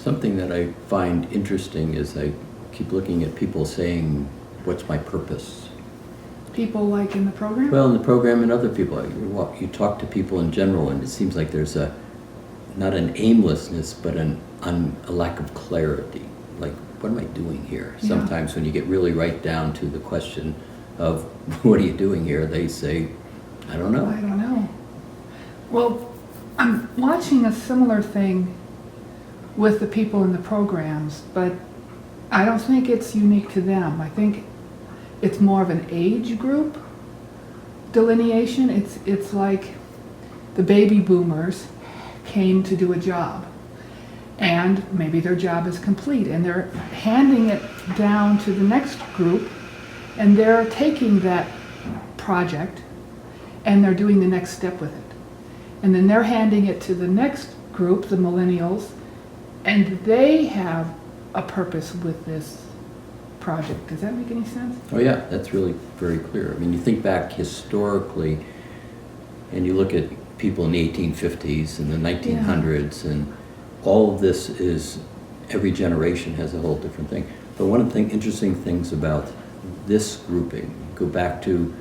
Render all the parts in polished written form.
Something that I find interesting is I keep looking at people saying, what's my purpose? People like in the program? Well, in the program and other people, you talk to people in general and it seems like there's not an aimlessness, but a lack of clarity. Like, what am I doing here? Yeah. Sometimes when you get really right down to the question of, what are you doing here? They say, I don't know. I don't know. Well, I'm watching a similar thing with the people in the programs, but I don't think it's unique to them. I think it's more of an age group delineation. It's like the baby boomers came to do a job, and maybe their job is complete, and they're handing it down to the next group, and they're taking that project and they're doing the next step with it. And then they're handing it to the next group, the millennials, and they have a purpose with this project. Does that make any sense? Oh yeah, that's really very clear. I mean, you think back historically and you look at people in the 1850s and the 1900s, and all of this is, every generation has a whole different thing. But one of the interesting things about this grouping, go back to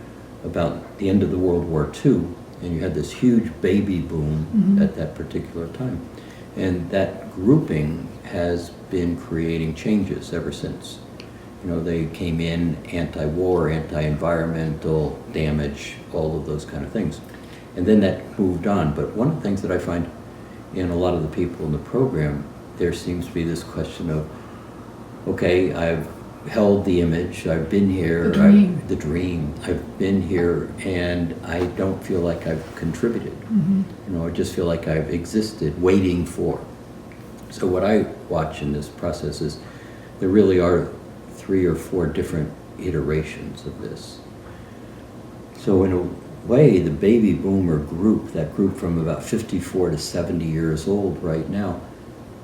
about the end of the World War II, and you had this huge baby boom at that particular time. And that grouping has been creating changes ever since. You know, they came in anti-war, anti-environmental damage, all of those kind of things. And then that moved on. But one of the things that I find in a lot of the people in the program, there seems to be this question of, okay, I've held the image, I've been here, the dream, I've been here, and I don't feel like I've contributed. You know, I just feel like I've existed, waiting for. So what I watch in this process is there really are 3 or 4 different iterations of this. So in a way, the baby boomer group, that group from about 54 to 70 years old right now,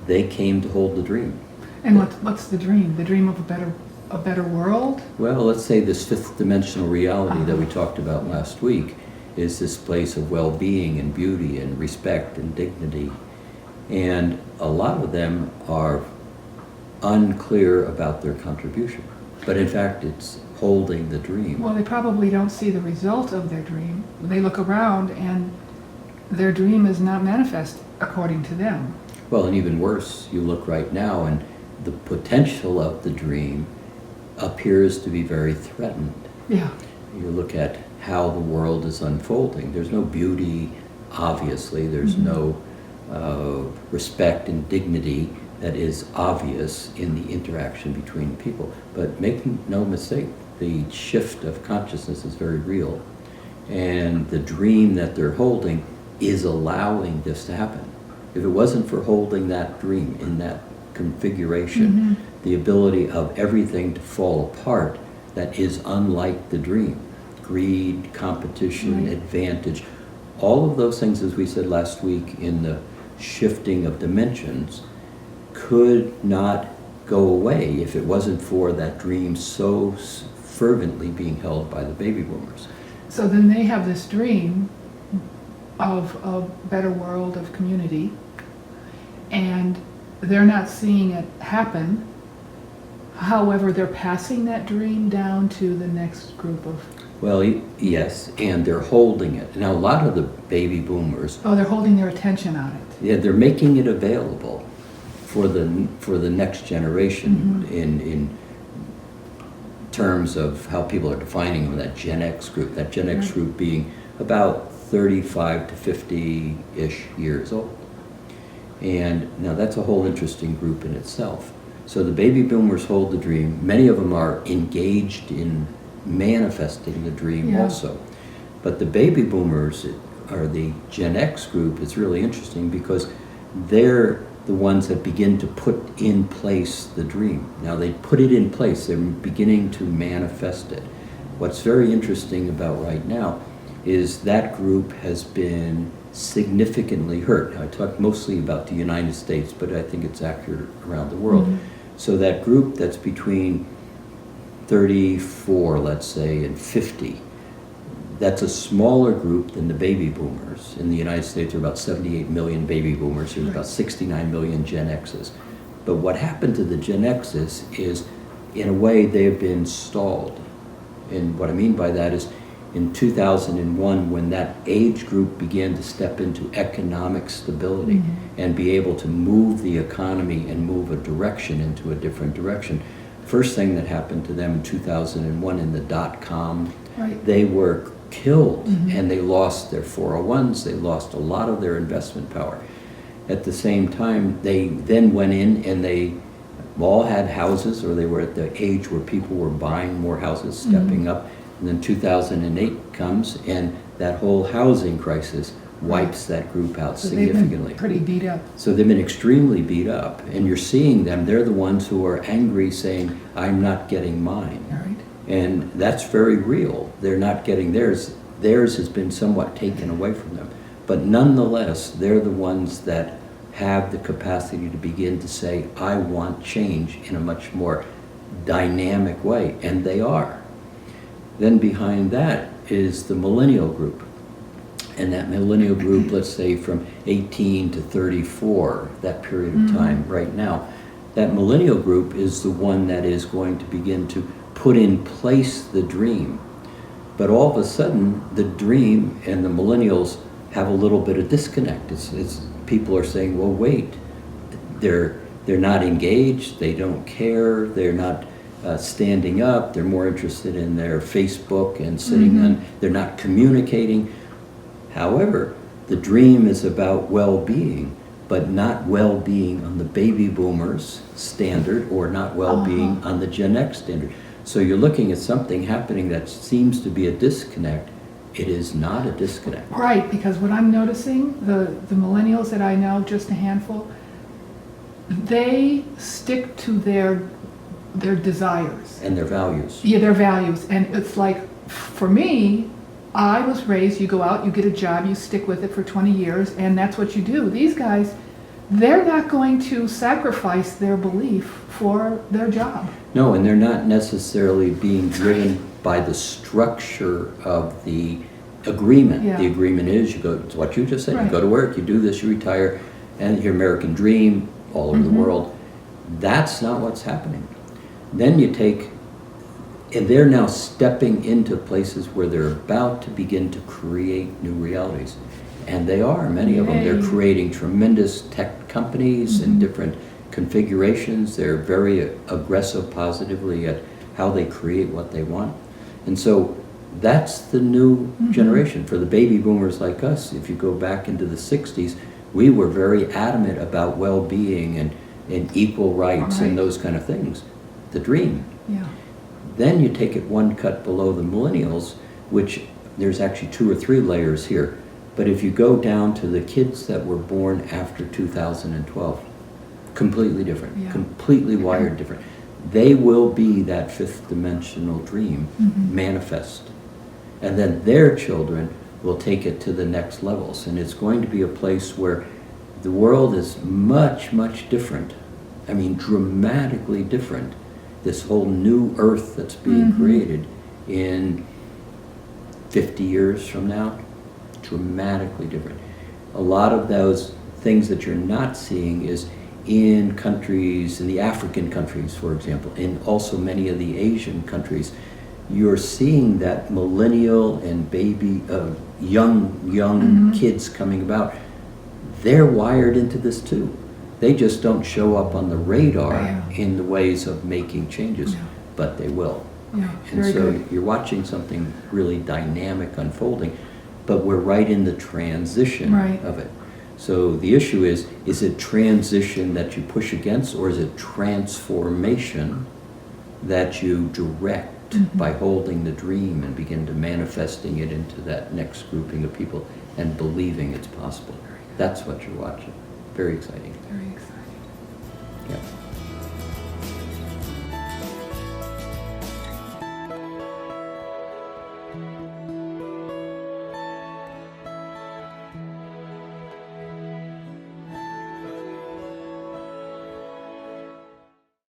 they came to hold the dream. And what's the dream? The dream of a better world? Well, let's say this 5th dimensional reality that we talked about last week is this place of well-being and beauty and respect and dignity. And a lot of them are unclear about their contribution. But in fact, it's holding the dream. Well, they probably don't see the result of their dream. They look around and their dream is not manifest according to them. Well, and even worse, you look right now and the potential of the dream appears to be very threatened. Yeah. You look at how the world is unfolding. There's no beauty, obviously. There's no respect and dignity that is obvious in the interaction between people. But make no mistake, the shift of consciousness is very real. And the dream that they're holding is allowing this to happen. If it wasn't for holding that dream in that configuration, the ability of everything to fall apart that is unlike the dream, greed, competition, advantage, all of those things, as we said last week in the shifting of dimensions, could not go away if it wasn't for that dream so fervently being held by the baby boomers. So then they have this dream of a better world, of community, and they're not seeing it happen. However, they're passing that dream down to the next group of... Well, yes, and they're holding it. Now, a lot of the baby boomers... Oh, they're holding their attention on it. Yeah, they're making it available for the next generation in terms of how people are defining them, that Gen X group. That Gen X group being about 35 to 50-ish years old. And now that's a whole interesting group in itself. So the baby boomers hold the dream. Many of them are engaged in manifesting the dream also. But the baby boomers, or the Gen X group, is really interesting because they're the ones that begin to put in place the dream. Now they put it in place, they're beginning to manifest it. What's very interesting about right now is that group has been significantly hurt. I talk mostly about the United States, but I think it's accurate around the world. So that group that's between 34, let's say, and 50, that's a smaller group than the baby boomers. In the United States, there are about 78 million baby boomers. There's about 69 million Gen X's. But what happened to the Gen X's is, in a way, they've been stalled. And what I mean by that is, in 2001, when that age group began to step into economic stability and be able to move the economy and move a direction into a different direction, first thing that happened to them in 2001 in the dot-com, Right. they were killed and they lost their 401s, they lost a lot of their investment power. At the same time, they then went in and they all had houses, or they were at the age where people were buying more houses, stepping up. And then 2008 comes, and that whole housing crisis wipes that group out So significantly. they've been pretty beat up. So they've been extremely beat up, and you're seeing them. They're the ones who are angry, saying, "I'm not getting mine," All right. and that's very real. They're not getting theirs. Theirs has been somewhat taken away from them, but nonetheless, they're the ones that have the capacity to begin to say, "I want change in a much more dynamic way," and they are. Then behind that is the millennial group. And that millennial group, let's say from 18 to 34, that period of time right now, that millennial group is the one that is going to begin to put in place the dream. But all of a sudden, the dream and the millennials have a little bit of disconnect. It's people are saying, well, wait, they're not engaged, they don't care, they're not standing up, they're more interested in their Facebook and sitting on, they're not communicating. However, the dream is about well-being, but not well-being on the baby boomers standard, or not well-being on the Gen X standard. So you're looking at something happening that seems to be a disconnect. It is not a disconnect. Right, because what I'm noticing, the millennials that I know, just a handful, they stick to their desires. And their values. Yeah, their values. And it's like, for me, I was raised, you go out, you get a job, you stick with it for 20 years, and that's what you do. These guys, they're not going to sacrifice their belief for their job. No, and they're not necessarily being driven by the structure of the agreement. Yeah. The agreement is, you go, it's what you just said, you Right. go to work, you do this, you retire, and your American dream all over the world. That's not what's happening. Then you take, and they're now stepping into places where they're about to begin to create new realities. And they are, many of them. They're Yay. creating tremendous tech companies in different configurations. They're very aggressive positively at how they create what they want. And so that's the new generation. For the baby boomers like us, if you go back into the 60s, we were very adamant about well-being and equal rights and those kind of things. The dream. Yeah. Then you take it one cut below the millennials, which there's actually 2 or 3 layers here. But if you go down to the kids that were born after 2012, completely different, Yeah. completely wired different. They will be that 5th dimensional dream manifest. And then their children will take it to the next levels. And it's going to be a place where the world is much, much different. I mean, dramatically different. This whole new earth that's being created in 50 years from now, dramatically different. A lot of those things that you're not seeing is in countries, in the African countries, for example, and also many of the Asian countries. You're seeing that millennial and baby, young kids coming about. They're wired into this too. They just don't show up on the radar in the ways of making changes, but they will. Yeah, And very so good. you're watching something really dynamic unfolding, but we're right in the transition Right. of it. So the issue is it transition that you push against, or is it transformation that you direct by holding the dream and begin to manifesting it into that next grouping of people and believing it's possible? That's what you're watching. Very exciting. Very